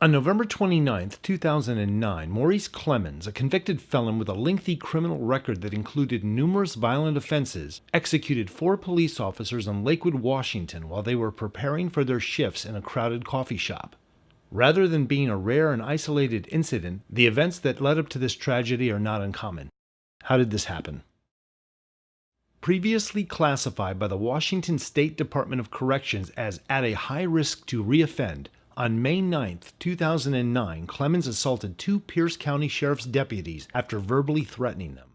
On November 29, 2009, Maurice Clemens, a convicted felon with a lengthy criminal record that included numerous violent offenses, executed 4 police officers in Lakewood, Washington while they were preparing for their shifts in a crowded coffee shop. Rather than being a rare and isolated incident, the events that led up to this tragedy are not uncommon. How did this happen? Previously classified by the Washington State Department of Corrections as at a high risk to reoffend, on May 9, 2009, Clemens assaulted 2 Pierce County Sheriff's deputies after verbally threatening them.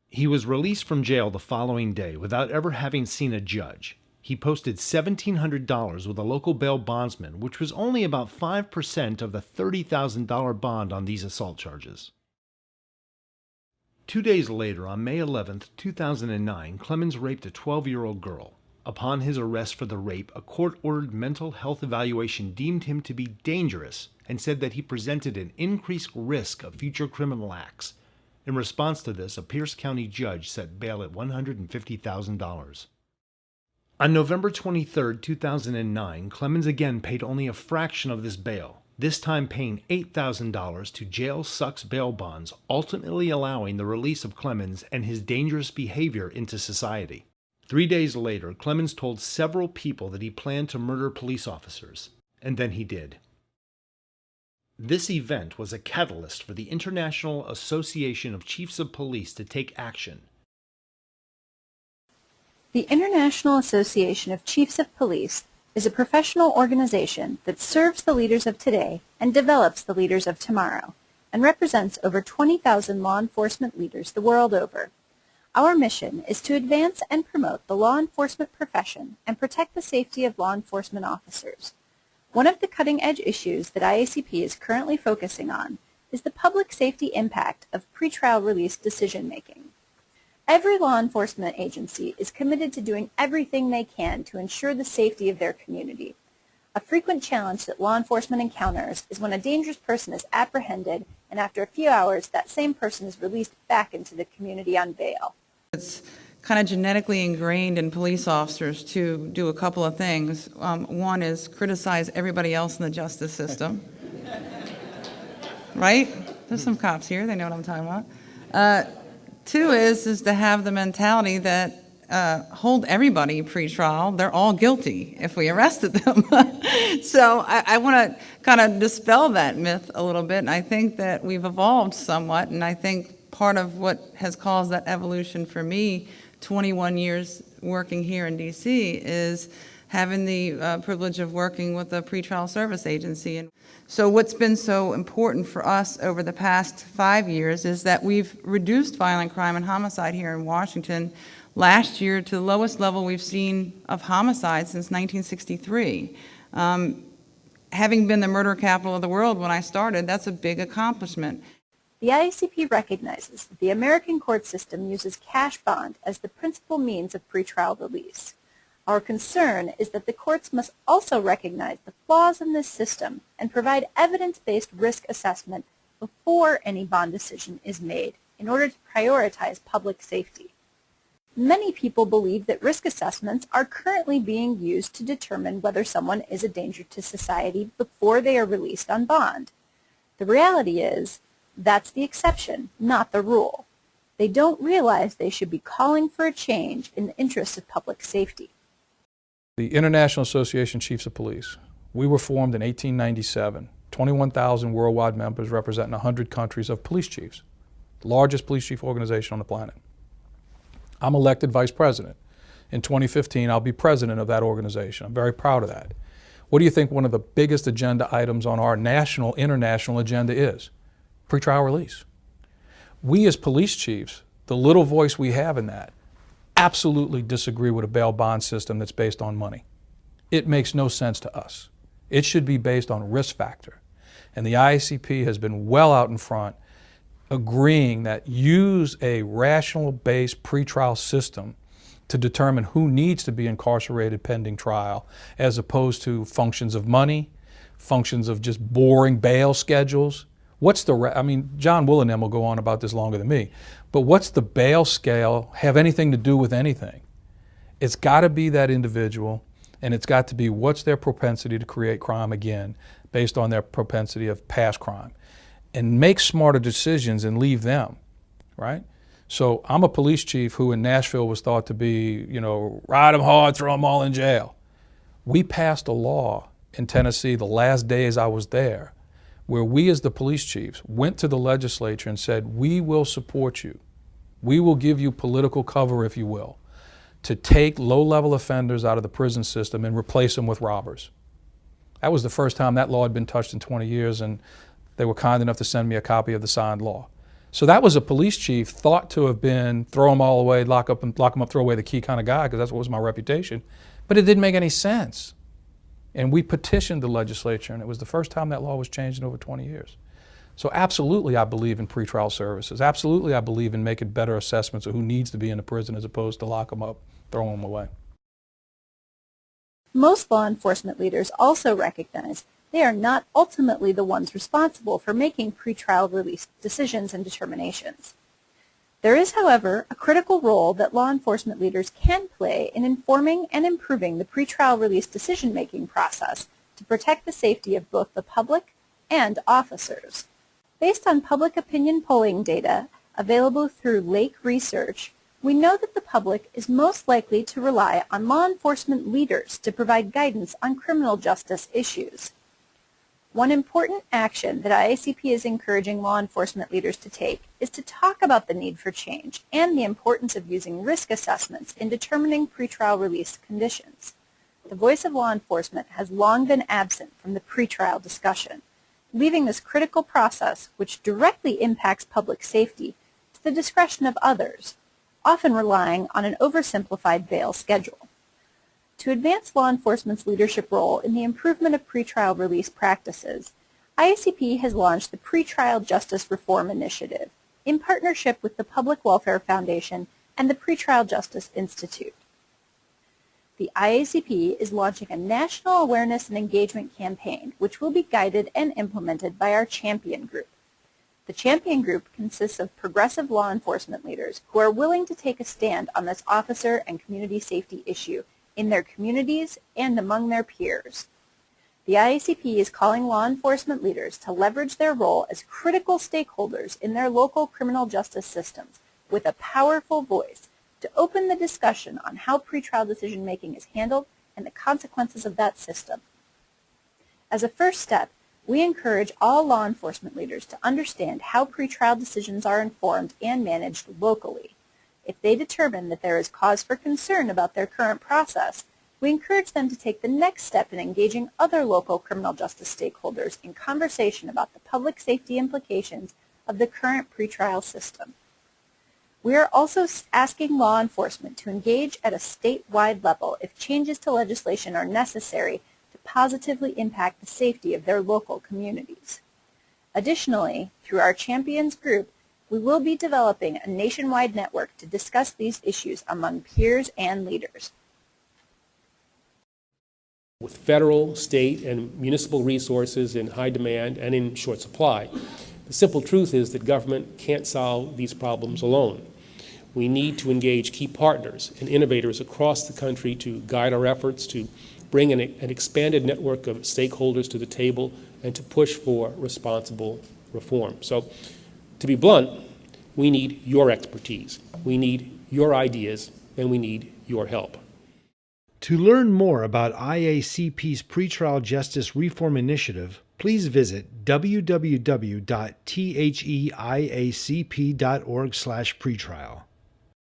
He was released from jail the following day without ever having seen a judge. He posted $1,700 with a local bail bondsman, which was only about 5% of the $30,000 bond on these assault charges. 2 days later, on May 11, 2009, Clemens raped a 12-year-old girl. Upon his arrest for the rape, a court-ordered mental health evaluation deemed him to be dangerous and said that he presented an increased risk of future criminal acts. In response to this, a Pierce County judge set bail at $150,000. On November 23, 2009, Clemens again paid only a fraction of this bail, this time paying $8,000 to Jail Sucks bail bonds, ultimately allowing the release of Clemens and his dangerous behavior into society. 3 days later, Clemens told several people that he planned to murder police officers, and then he did. This event was a catalyst for the International Association of Chiefs of Police to take action. The International Association of Chiefs of Police is a professional organization that serves the leaders of today and develops the leaders of tomorrow, and represents over 20,000 law enforcement leaders the world over. Our mission is to advance and promote the law enforcement profession and protect the safety of law enforcement officers. One of the cutting-edge issues that IACP is currently focusing on is the public safety impact of pretrial release decision-making. Every law enforcement agency is committed to doing everything they can to ensure the safety of their community. A frequent challenge that law enforcement encounters is when a dangerous person is apprehended and after a few hours that same person is released back into the community on bail. It's kind of genetically ingrained in police officers to do a couple of things. One is criticize everybody else in the justice system. Right? There's some cops here, they know what I'm talking about. 2 is to have the mentality that hold everybody pre-trial. They're all guilty if we arrested them. So I want to kind of dispel that myth a little bit, and I think that we've evolved somewhat, and I think part of what has caused that evolution for me, 21 years working here in D.C., is having the privilege of working with a pretrial service agency. And so what's been so important for us over the past 5 years is that we've reduced violent crime and homicide here in Washington last year to the lowest level we've seen of homicide since 1963. Having been the murder capital of the world when I started, that's a big accomplishment. The IACP recognizes that the American court system uses cash bond as the principal means of pretrial release. Our concern is that the courts must also recognize the flaws in this system and provide evidence-based risk assessment before any bond decision is made in order to prioritize public safety. Many people believe that risk assessments are currently being used to determine whether someone is a danger to society before they are released on bond. The reality is, that's the exception, not the rule. They don't realize they should be calling for a change in the interest of public safety. The International Association of Chiefs of Police. We were formed in 1897. 21,000 worldwide members representing 100 countries of police chiefs. The largest police chief organization on the planet. I'm elected vice president. In 2015, I'll be president of that organization. I'm very proud of that. What do you think one of the biggest agenda items on our national, international agenda is? Pretrial release. We as police chiefs, the little voice we have in that, absolutely disagree with a bail bond system that's based on money. It makes no sense to us. It should be based on risk factor. And the IACP has been well out in front agreeing that use a rational-based pretrial system to determine who needs to be incarcerated pending trial as opposed to functions of money, functions of just boring bail schedules. What's the, I mean, John Willenham will go on about this longer than me, but what's the bail scale have anything to do with anything? It's got to be that individual, and it's got to be what's their propensity to create crime again, based on their propensity of past crime. And make smarter decisions and leave them, right? So I'm a police chief who in Nashville was thought to be, ride them hard, throw them all in jail. We passed a law in Tennessee the last days I was there, where we as the police chiefs went to the legislature and said, we will support you. We will give you political cover, if you will, to take low-level offenders out of the prison system and replace them with robbers. That was the first time that law had been touched in 20 years, and they were kind enough to send me a copy of the signed law. So that was a police chief thought to have been throw them all away, lock them up, throw away the key kind of guy, because that's what was my reputation. But it didn't make any sense. And we petitioned the legislature, and it was the first time that law was changed in over 20 years. So absolutely I believe in pretrial services. Absolutely I believe in making better assessments of who needs to be in the prison as opposed to lock them up, throw them away. Most law enforcement leaders also recognize they are not ultimately the ones responsible for making pretrial release decisions and determinations. There is, however, a critical role that law enforcement leaders can play in informing and improving the pretrial release decision-making process to protect the safety of both the public and officers. Based on public opinion polling data available through Lake Research, we know that the public is most likely to rely on law enforcement leaders to provide guidance on criminal justice issues. One important action that IACP is encouraging law enforcement leaders to take is to talk about the need for change and the importance of using risk assessments in determining pretrial release conditions. The voice of law enforcement has long been absent from the pretrial discussion, leaving this critical process, which directly impacts public safety, to the discretion of others, often relying on an oversimplified bail schedule. To advance law enforcement's leadership role in the improvement of pretrial release practices, IACP has launched the Pretrial Justice Reform Initiative in partnership with the Public Welfare Foundation and the Pretrial Justice Institute. The IACP is launching a national awareness and engagement campaign which will be guided and implemented by our Champion Group. The Champion Group consists of progressive law enforcement leaders who are willing to take a stand on this officer and community safety issue in their communities and among their peers. The IACP is calling law enforcement leaders to leverage their role as critical stakeholders in their local criminal justice systems with a powerful voice to open the discussion on how pretrial decision-making is handled and the consequences of that system. As a first step, we encourage all law enforcement leaders to understand how pretrial decisions are informed and managed locally. If they determine that there is cause for concern about their current process, we encourage them to take the next step in engaging other local criminal justice stakeholders in conversation about the public safety implications of the current pretrial system. We are also asking law enforcement to engage at a statewide level if changes to legislation are necessary to positively impact the safety of their local communities. Additionally, through our Champions Group, we will be developing a nationwide network to discuss these issues among peers and leaders. With federal, state, and municipal resources in high demand and in short supply, the simple truth is that government can't solve these problems alone. We need to engage key partners and innovators across the country to guide our efforts, to bring an expanded network of stakeholders to the table, and to push for responsible reform. So, to be blunt, we need your expertise, we need your ideas, and we need your help. To learn more about IACP's Pretrial Justice Reform Initiative, please visit www.theiacp.org/pretrial.